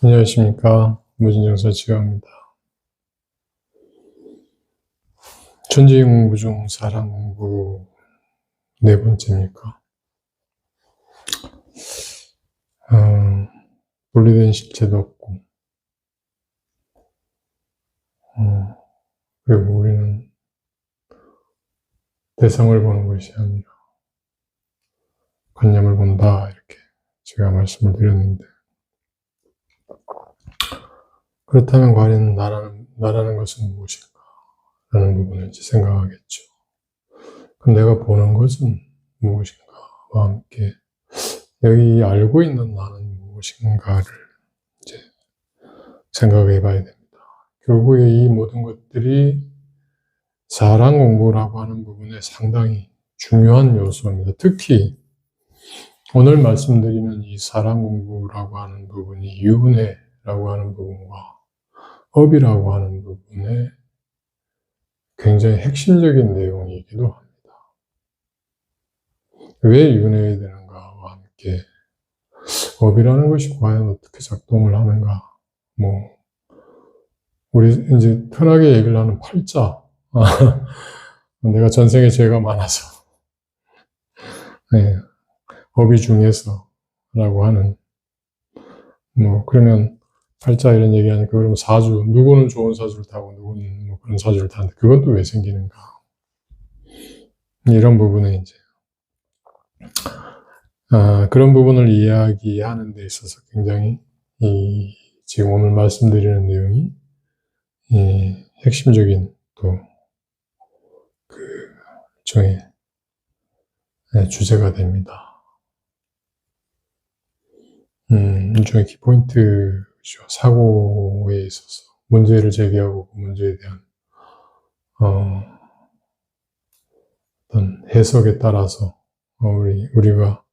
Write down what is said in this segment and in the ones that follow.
안녕하십니까. 무진정서 지각입니다. 천지의 공부 중 사랑 공부 네 번째입니까? 분리된 실체도 없고, 그리고 우리는 대상을 보는 것이 아니라 관념을 본다, 이렇게 제가 말씀을 드렸는데, 그렇다면 과연 나라는 것은 무엇인가? 라는 부분을 이제 생각하겠죠. 그럼 내가 보는 것은 무엇인가와 함께 여기 알고 있는 나는 무엇인가를 이제 생각해 봐야 됩니다. 결국에 이 모든 것들이 사랑 공부라고 하는 부분에 상당히 중요한 요소입니다. 특히 오늘 말씀드리는 이 사랑 공부라고 하는 부분이 윤회라고 하는 부분과 업이라고 하는 부분에 굉장히 핵심적인 내용이기도 합니다. 왜 윤회해야 되는가와 함께 업이라는 것이 과연 어떻게 작동을 하는가, 우리 이제 편하게 얘기를 하는 팔자. 내가 전생에 죄가 많아서, 네, 업이 중에서라고 하는, 그러면 팔자 이런 얘기하니까, 그러면 사주, 누구는 좋은 사주를 타고, 누구는 그런 사주를 타는데, 그건 또 왜 생기는가. 이런 부분에 이제, 그런 부분을 이야기하는 데 있어서 굉장히, 지금 오늘 말씀드리는 내용이, 핵심적인 또, 일종의, 주제가 됩니다. 일종의 키포인트죠. 사고에 있어서 문제를 제기하고 그 문제에 대한 어떤 해석에 따라서 우리가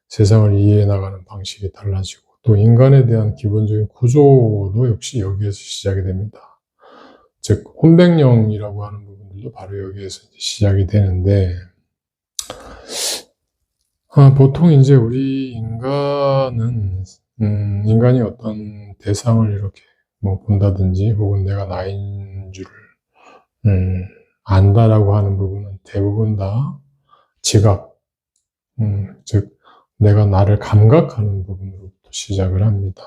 세상을 이해해 나가는 방식이 달라지고, 또 인간에 대한 기본적인 구조도 역시 여기에서 시작이 됩니다. 즉 혼백령이라고 하는 부분들도 바로 여기에서 이제 시작이 되는데, 보통 이제 우리 인간이 어떤 대상을 이렇게 본다든지, 혹은 내가 나인 줄을, 안다라고 하는 부분은 대부분 다 지각, 즉, 내가 나를 감각하는 부분으로부터 시작을 합니다.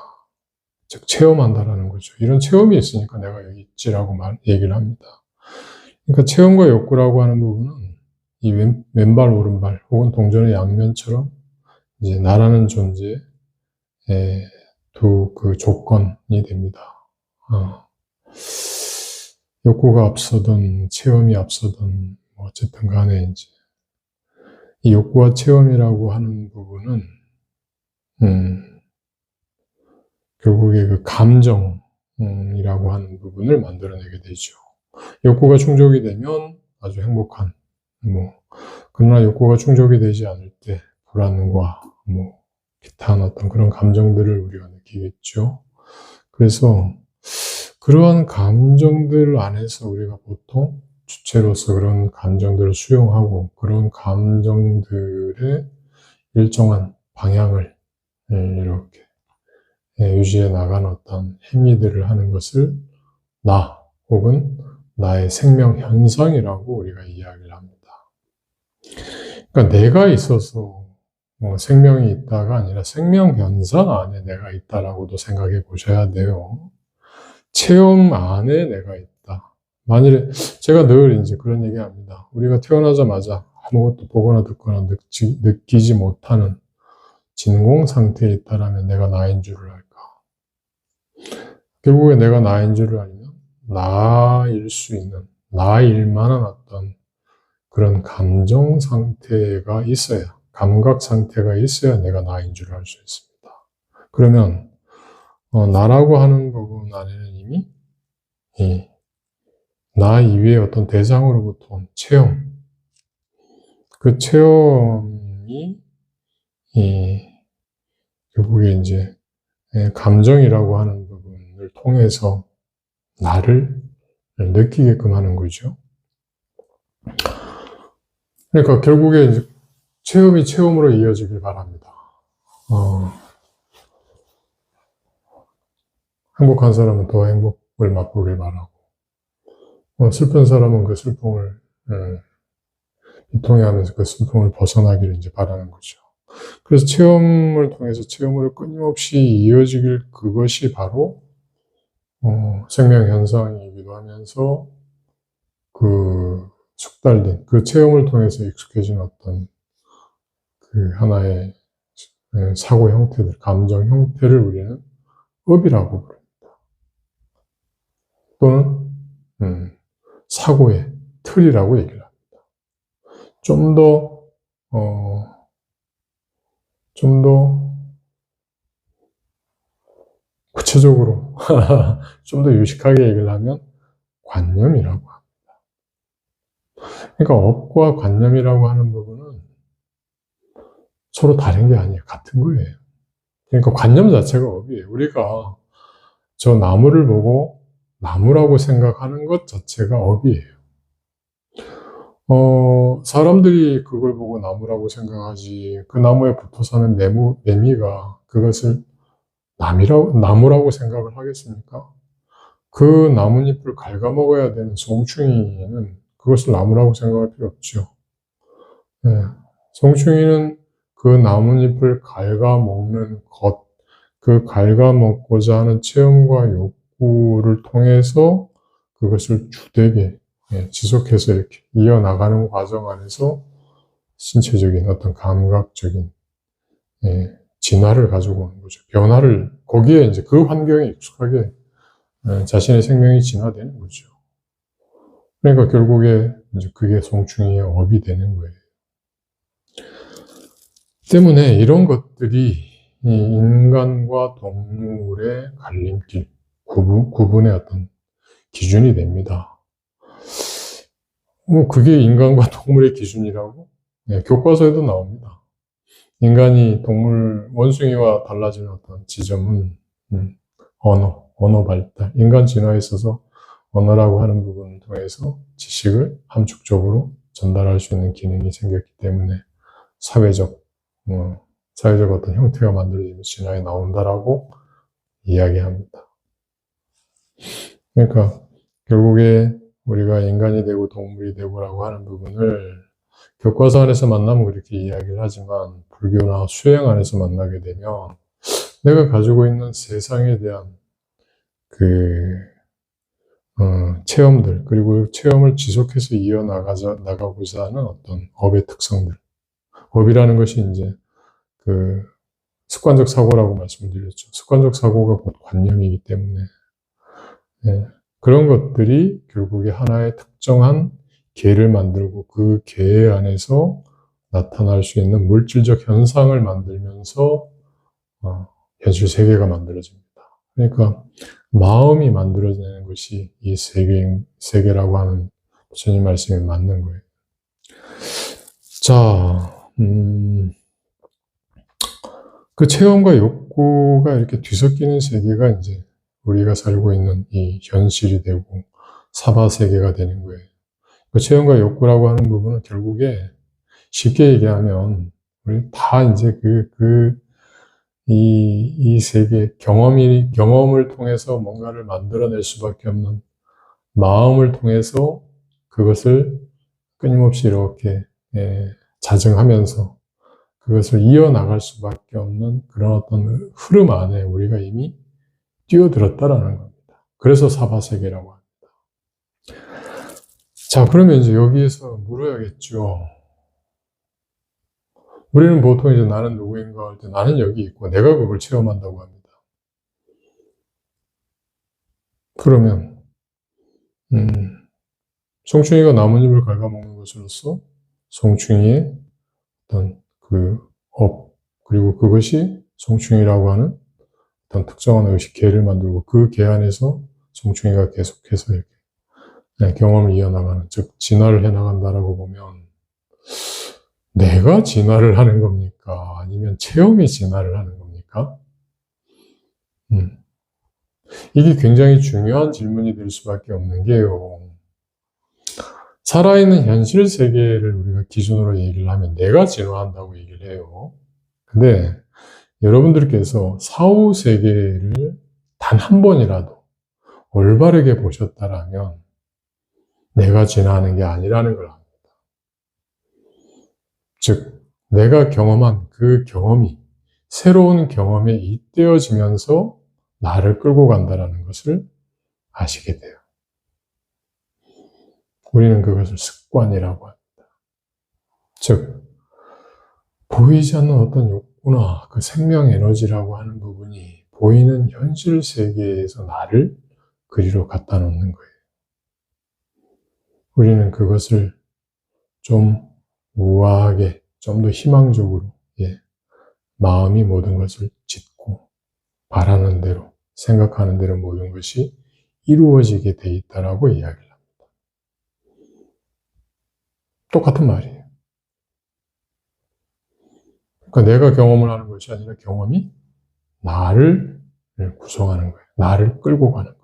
즉, 체험한다라는 거죠. 이런 체험이 있으니까 내가 여기 있지라고 얘기를 합니다. 그러니까 체험과 욕구라고 하는 부분은 이 왼발, 오른발, 혹은 동전의 양면처럼 이제 나라는 존재의 두 그 조건이 됩니다. 욕구가 앞서든 체험이 앞서든 어쨌든 간에 이제 이 욕구와 체험이라고 하는 부분은 결국에 그 감정이라고 하는 부분을 만들어내게 되죠. 욕구가 충족이 되면 아주 행복한, 그러나 욕구가 충족이 되지 않을 때 불안과 기타한 어떤 그런 감정들을 우리가 느끼겠죠. 그래서 그러한 감정들 안에서 우리가 보통 주체로서 그런 감정들을 수용하고, 그런 감정들의 일정한 방향을 이렇게 유지해 나가는 어떤 행위들을 하는 것을 나, 혹은 나의 생명 현상이라고 우리가 이야기를 합니다. 그러니까 내가 있어서 생명이 있다가 아니라 생명 현상 안에 내가 있다라고도 생각해 보셔야 돼요. 체험 안에 내가 있다. 만일에 제가 늘 이제 그런 얘기 합니다. 우리가 태어나자마자 아무것도 보거나 듣거나 느끼지 못하는 진공 상태에 있다라면 내가 나인 줄을 알까? 결국에 내가 나인 줄을 알면 나일 수 있는, 나일 만한 어떤 그런 감정 상태가 있어야, 감각 상태가 있어야 내가 나인 줄 알 수 있습니다. 그러면 나라고 하는 부분 안에는 이미 나 이외의 어떤 대상으로부터 온 체험, 그 체험이 결국에 이제 감정이라고 하는 부분을 통해서 나를 느끼게끔 하는 거죠. 그러니까 결국에 이제 체험이 체험으로 이어지길 바랍니다. 행복한 사람은 더 행복을 맛보길 바라고, 슬픈 사람은 그 슬픔을 통해하면서 그 슬픔을 벗어나기를 이제 바라는 거죠. 그래서 체험을 통해서 체험으로 끊임없이 이어지길, 그것이 바로 생명 현상이기도 하면서 그 숙달된 그 체험을 통해서 익숙해진 어떤 그 하나의 사고 형태들, 감정 형태를 우리는 업이라고 부릅니다. 또는 사고의 틀이라고 얘기를 합니다. 좀 더 구체적으로 좀 더 유식하게 얘기를 하면 관념이라고 합니다. 그러니까 업과 관념이라고 하는 부분은 서로 다른 게 아니에요. 같은 거예요. 그러니까 관념 자체가 업이에요. 우리가 저 나무를 보고 나무라고 생각하는 것 자체가 업이에요. 사람들이 그걸 보고 나무라고 생각하지, 그 나무에 붙어 사는 매미가 그것을 나무라고 생각을 하겠습니까? 그 나뭇잎을 갉아먹어야 되는 송충이는 그것을 나무라고 생각할 필요 없죠. 네. 송충이는 그 나뭇잎을 갉아먹는 것, 그 갉아먹고자 하는 체험과 욕구를 통해서 그것을 주되게 지속해서 이렇게 이어나가는 과정 안에서 신체적인 어떤 감각적인 진화를 가지고 오는 거죠. 변화를, 거기에 이제 그 환경에 익숙하게 자신의 생명이 진화되는 거죠. 그러니까 결국에 이제 그게 송충이의 업이 되는 거예요. 때문에 이런 것들이 이 인간과 동물의 갈림길, 구분의 어떤 기준이 됩니다. 그게 인간과 동물의 기준이라고? 네, 교과서에도 나옵니다. 인간이 동물, 원숭이와 달라지는 어떤 지점은 언어 발달. 인간 진화에 있어서 언어라고 하는 부분을 통해서 지식을 함축적으로 전달할 수 있는 기능이 생겼기 때문에 사회적 어떤 형태가 만들어지면서 진화에 나온다라고 이야기합니다. 그러니까 결국에 우리가 인간이 되고 동물이 되고라고 하는 부분을 교과서 안에서 만나면 그렇게 이야기를 하지만 불교나 수행 안에서 만나게 되면 내가 가지고 있는 세상에 대한 체험들, 그리고 체험을 지속해서 나가고자 하는 어떤 업의 특성들. 업이라는 것이 이제 습관적 사고라고 말씀을 드렸죠. 습관적 사고가 곧 관념이기 때문에 그런 것들이 결국에 하나의 특정한 개를 만들고 그 개 안에서 나타날 수 있는 물질적 현상을 만들면서 현실 세계가 만들어집니다. 그러니까 마음이 만들어내는 것이 이 세계라고 하는 부처님 말씀에 맞는 거예요. 자, 그 체험과 욕구가 이렇게 뒤섞이는 세계가 이제 우리가 살고 있는 이 현실이 되고 사바세계가 되는 거예요. 그 체험과 욕구라고 하는 부분은 결국에 쉽게 얘기하면 우리 다 이제 이 세계 경험을 통해서 뭔가를 만들어낼 수밖에 없는 마음을 통해서 그것을 끊임없이 이렇게 자정하면서 그것을 이어나갈 수밖에 없는 그런 어떤 흐름 안에 우리가 이미 뛰어들었다라는 겁니다. 그래서 사바세계라고 합니다. 자, 그러면 이제 여기에서 물어야겠죠. 우리는 보통 이제 나는 누구인가 할 때 나는 여기 있고 내가 그걸 체험한다고 합니다. 그러면 송충이가 나뭇잎을 갉아먹는 것으로서 송충이의 어떤 그리고 그것이 송충이라고 하는 어떤 특정한 의식 개를 만들고 그 개 안에서 송충이가 계속해서 이렇게 경험을 이어나가는, 즉 진화를 해나간다라고 보면 내가 진화를 하는 겁니까? 아니면 체험이 진화를 하는 겁니까? 이게 굉장히 중요한 질문이 될 수밖에 없는 게요. 살아있는 현실 세계를 우리가 기준으로 얘기를 하면 내가 진화한다고 얘기를 해요. 근데 여러분들께서 사후 세계를 단 한 번이라도 올바르게 보셨다라면 내가 진화하는 게 아니라는 걸 압니다. 즉, 내가 경험한 그 경험이 새로운 경험에 잇대어지면서 나를 끌고 간다는 것을 아시게 돼요. 우리는 그것을 습관이라고 합니다. 즉, 보이지 않는 어떤 욕구나 그 생명 에너지라고 하는 부분이 보이는 현실 세계에서 나를 그리로 갖다 놓는 거예요. 우리는 그것을 좀 우아하게, 좀 더 희망적으로, 마음이 모든 것을 짓고 바라는 대로, 생각하는 대로 모든 것이 이루어지게 돼 있다라고 이야기를 합니다. 똑같은 말이에요. 그러니까 내가 경험을 하는 것이 아니라 경험이 나를 구성하는 거예요. 나를 끌고 가는 거예요.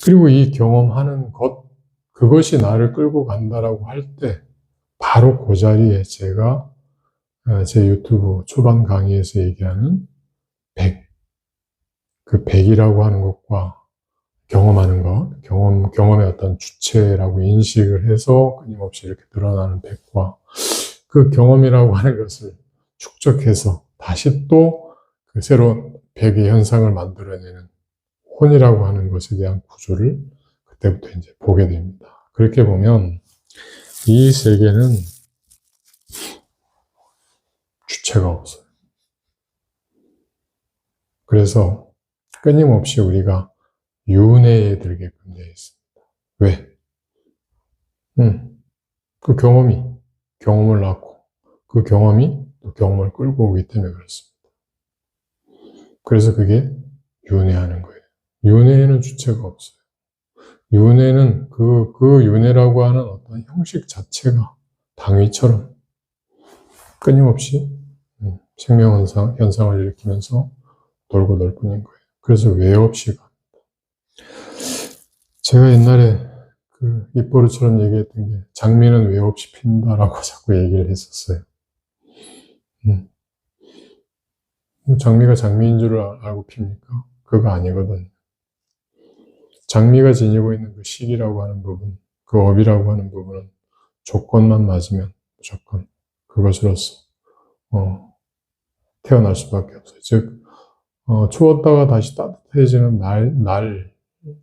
그리고 이 경험하는 것, 그것이 나를 끌고 간다라고 할 때 바로 그 자리에 제가 제 유튜브 초반 강의에서 얘기하는 100, 그 100이라고 하는 것과 경험하는 것, 경험의 어떤 주체라고 인식을 해서 끊임없이 이렇게 드러나는 100과 그 경험이라고 하는 것을 축적해서 다시 또 그 새로운 100의 현상을 만들어내는 혼이라고 하는 것에 대한 구조를 그때부터 이제 보게 됩니다. 그렇게 보면 이 세계는 주체가 없어요. 그래서 끊임없이 우리가 윤회에 들게끔 되어 있습니다. 왜? 그 경험을 낳고 그 경험이 또 경험을 끌고 오기 때문에 그렇습니다. 그래서 그게 윤회하는 거예요. 윤회에는 주체가 없어요. 윤회는 그 윤회라고 하는 어떤 형식 자체가 당위처럼 끊임없이 생명 현상을 일으키면서 돌고 돌 뿐인 거예요. 그래서 왜 없이 갑니다. 제가 옛날에 그 입버릇처럼 얘기했던 게 장미는 왜 없이 핀다라고 자꾸 얘기를 했었어요. 장미가 장미인 줄 알고 핍니까? 그거 아니거든요. 장미가 지니고 있는 그 식이라고 하는 부분, 그 업이라고 하는 부분은 조건만 맞으면 무조건 그것으로서 태어날 수밖에 없어요. 즉 추웠다가 다시 따뜻해지는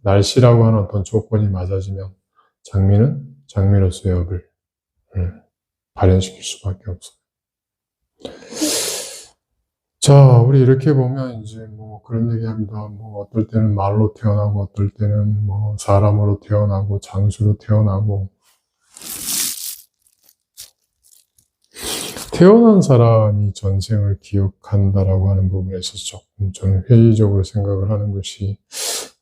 날씨라고 하는 어떤 조건이 맞아지면 장미는 장미로서의 업을 발현시킬 수밖에 없어요. 자, 우리 이렇게 보면 이제 뭐 그런 얘기합니다. 뭐 어떨 때는 말로 태어나고 어떨 때는 뭐 사람으로 태어나고 장수로 태어나고 태어난 사람이 전생을 기억한다라고 하는 부분에서 조금 저는 회의적으로 생각을 하는 것이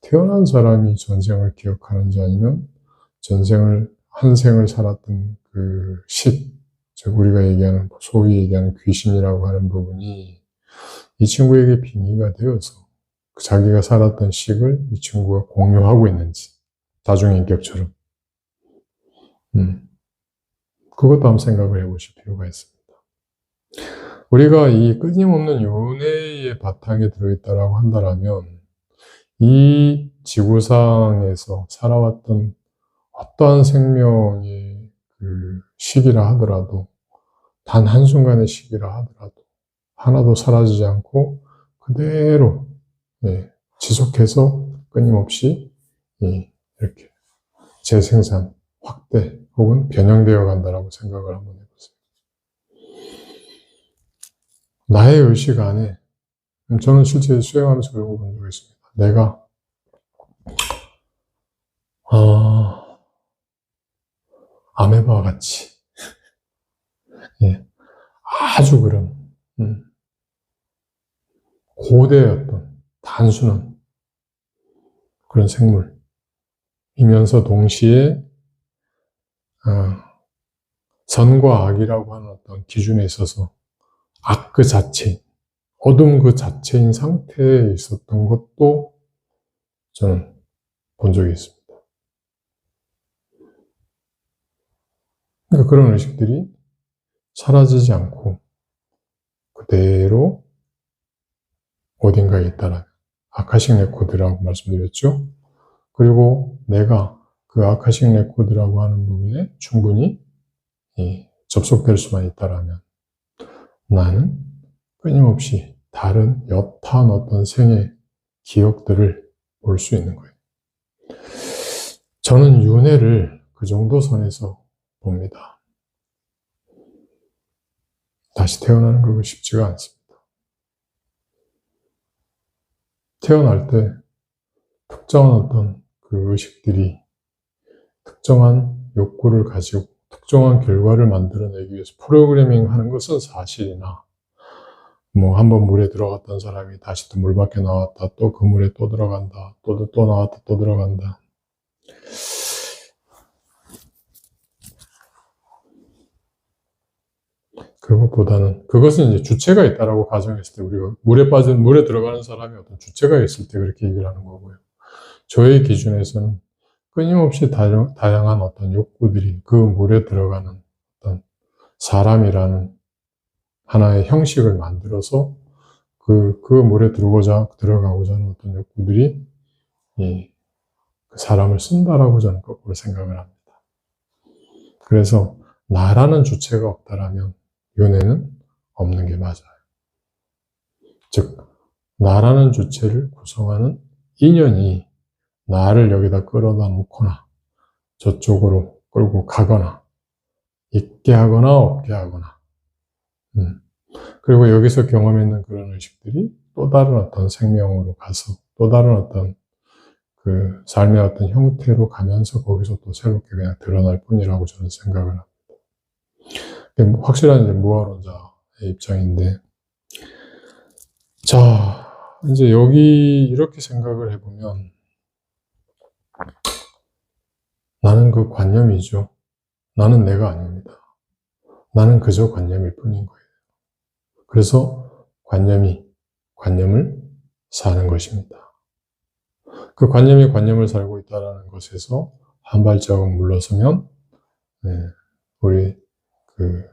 태어난 사람이 전생을 기억하는지 아니면 한 생을 살았던 그 즉 우리가 얘기하는 소위 얘기하는 귀신이라고 하는 부분이 이 친구에게 빙의가 되어서 자기가 살았던 식을 이 친구가 공유하고 있는지 다중인격처럼 그것도 한번 생각을 해보실 필요가 있습니다. 우리가 이 끊임없는 윤회의 바탕에 들어있다라고 한다면 이 지구상에서 살아왔던 어떠한 생명의 그 시기라 하더라도 단 한순간의 시기라 하더라도 하나도 사라지지 않고 그대로 지속해서 끊임없이 이렇게 재생산, 확대 혹은 변형되어 간다라고 생각을 한번 해보세요. 나의 의식 안에 저는 실제 수행하면서 그런 거 본 적이 있습니다. 내가 아메바와 같이 아주 그런 고대였던 단순한 그런 생물이면서 동시에 선과 악이라고 하는 어떤 기준에 있어서 악 그 자체, 어둠 그 자체인 상태에 있었던 것도 저는 본 적이 있습니다. 그러니까 그런 의식들이 사라지지 않고 그대로 어딘가에 있다라는 아카식 레코드라고 말씀드렸죠. 그리고 내가 그 아카식 레코드라고 하는 부분에 충분히 접속될 수만 있다라면 나는 끊임없이 다른 여타한 어떤 생의 기억들을 볼 수 있는 거예요. 저는 윤회를 그 정도 선에서 봅니다. 다시 태어나는 거 쉽지가 않습니다. 태어날 때 특정한 어떤 그 의식들이 특정한 욕구를 가지고 특정한 결과를 만들어내기 위해서 프로그래밍 하는 것은 사실이나 뭐 한번 물에 들어갔던 사람이 다시 또 물 밖에 나왔다 또 그 물에 또 들어간다 또 나왔다 또 들어간다 그것보다는 그것은 이제 주체가 있다라고 가정했을 때 우리가 물에 들어가는 사람이 어떤 주체가 있을 때 그렇게 얘기를 하는 거고요. 저의 기준에서는 끊임없이 다양한 어떤 욕구들이 그 물에 들어가는 어떤 사람이라는 하나의 형식을 만들어서 그 물에 들어가고자 하는 어떤 욕구들이 그 사람을 쓴다라고 저는 거꾸로 생각을 합니다. 그래서 나라는 주체가 없다라면 윤회는 없는 게 맞아요. 즉 나라는 주체를 구성하는 인연이 나를 여기다 끌어다 놓거나 저쪽으로 끌고 가거나 있게 하거나 없게 하거나 그리고 여기서 경험했는 그런 의식들이 또 다른 어떤 생명으로 가서 또 다른 어떤 그 삶의 어떤 형태로 가면서 거기서 또 새롭게 그냥 드러날 뿐이라고 저는 생각을 합니다. 확실한 이제 무아론자의 입장인데 자 이제 여기 이렇게 생각을 해보면 나는 그 관념이죠. 나는 내가 아닙니다. 나는 그저 관념일 뿐인 거예요. 그래서 관념을 사는 것입니다. 그 관념이 관념을 살고 있다는 것에서 한 발자국 물러서면 우리 그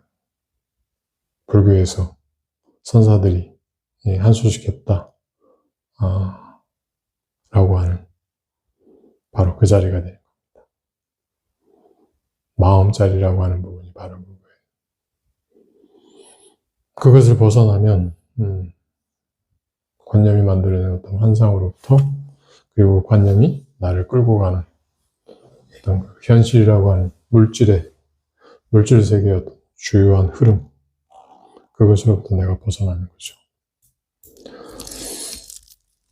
불교에서 선사들이 한수씩 했다 라고 하는 바로 그 자리가 됩니다. 마음자리라고 하는 부분이 바로 그거예요. 그것을 벗어나면 관념이 만들어낸 어떤 환상으로부터 그리고 관념이 나를 끌고 가는 어떤 현실이라고 하는 물질 세계의 어떤 주요한 흐름 그것으로부터 내가 벗어나는 거죠.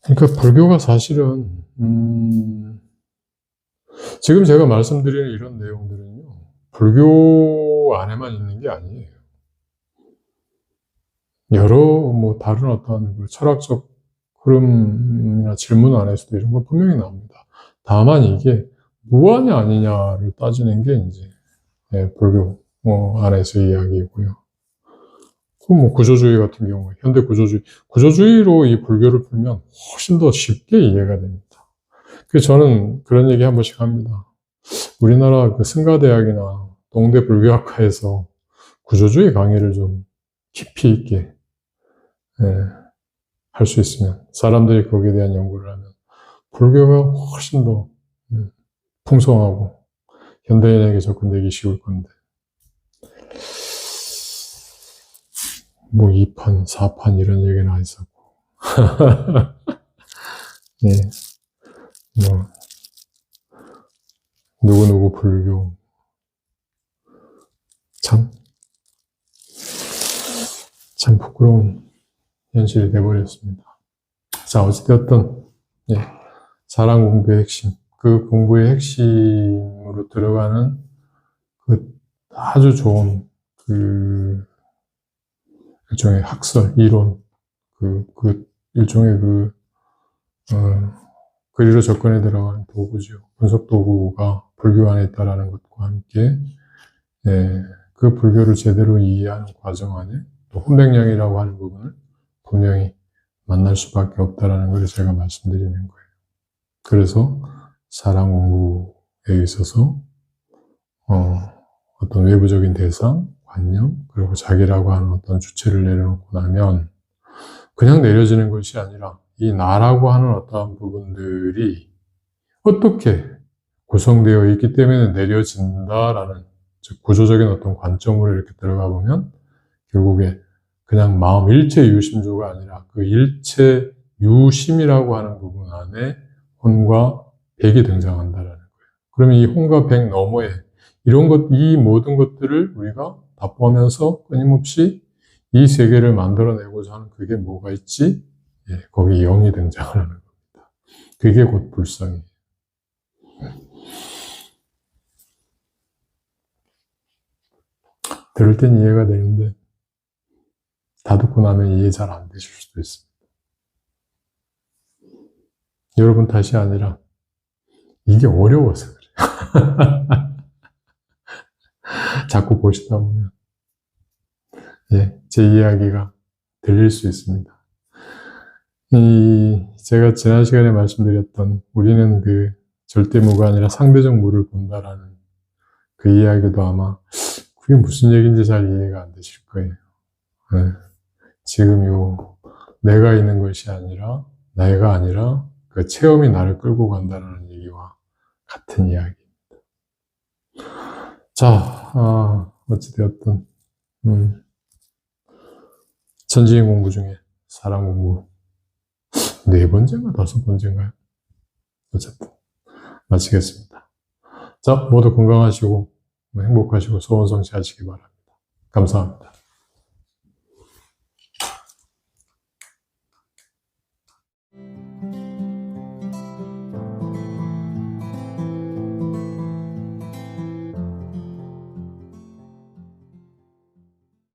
그러니까 불교가 사실은 지금 제가 말씀드리는 이런 내용들은요 불교 안에만 있는 게 아니에요. 여러 뭐 다른 어떤 그 철학적 흐름이나 질문 안에서도 이런 건 분명히 나옵니다. 다만 이게 무아냐 아니냐를 따지는 게 이제 불교 안에서 이야기이고요. 그 뭐 구조주의 같은 경우에 현대 구조주의로 이 불교를 풀면 훨씬 더 쉽게 이해가 됩니다. 그래서 저는 그런 얘기 한 번씩 합니다. 우리나라 그 승가대학이나 동대 불교학과에서 구조주의 강의를 좀 깊이 있게 할 수 있으면 사람들이 거기에 대한 연구를 하면 불교가 훨씬 더 풍성하고 현대인에게 접근되기 쉬울 건데 뭐 2판, 4판 이런 얘기나 있었고 뭐 누구누구 불교 참 부끄러운 현실이 돼버렸습니다. 자, 어찌되었든 사랑 공부의 핵심, 그 공부의 핵심으로 들어가는 그 아주 좋은 그 일종의 학설, 이론, 그 일종의 그리로 접근해 들어가는 도구죠. 분석 도구가 불교 안에 있다라는 것과 함께 그 불교를 제대로 이해하는 과정 안에 또 혼백량이라고 하는 부분을 분명히 만날 수밖에 없다라는 걸 제가 말씀드리는 거예요. 그래서 사랑 공부에 있어서 어떤 외부적인 대상, 관념, 그리고 자기라고 하는 어떤 주체를 내려놓고 나면 그냥 내려지는 것이 아니라 이 나라고 하는 어떠한 부분들이 어떻게 구성되어 있기 때문에 내려진다라는, 즉 구조적인 어떤 관점으로 이렇게 들어가 보면 결국에 그냥 마음 일체 유심조가 아니라 그 일체 유심이라고 하는 부분 안에 혼과 백이 등장한다라는 거예요. 그러면 이 혼과 백 너머에 이 모든 것들을 우리가 다 포함하면서 끊임없이 이 세계를 만들어내고자 하는 그게 뭐가 있지? 예, 거기 영이 등장을 하는 겁니다. 그게 곧 불성이에요. 들을 땐 이해가 되는데 다 듣고 나면 이해 잘 안 되실 수도 있습니다. 여러분 탓이 아니라 이게 어려워서 그래요. 자꾸 보시다 보면 예, 제 이야기가 들릴 수 있습니다. 제가 지난 시간에 말씀드렸던 우리는 그 절대무가 아니라 상대적 무를 본다라는 그 이야기도 아마 그게 무슨 얘기인지 잘 이해가 안 되실 거예요. 네. 지금 내가 있는 것이 아니라 내가 아니라 그 체험이 나를 끌고 간다는 얘기와 같은 이야기입니다. 자, 어찌되었든 천지인 공부 중에 사랑 공부 4번째인가 5번째인가요? 어쨌든 마치겠습니다. 자, 모두 건강하시고 행복하시고 소원 성취하시기 바랍니다. 감사합니다.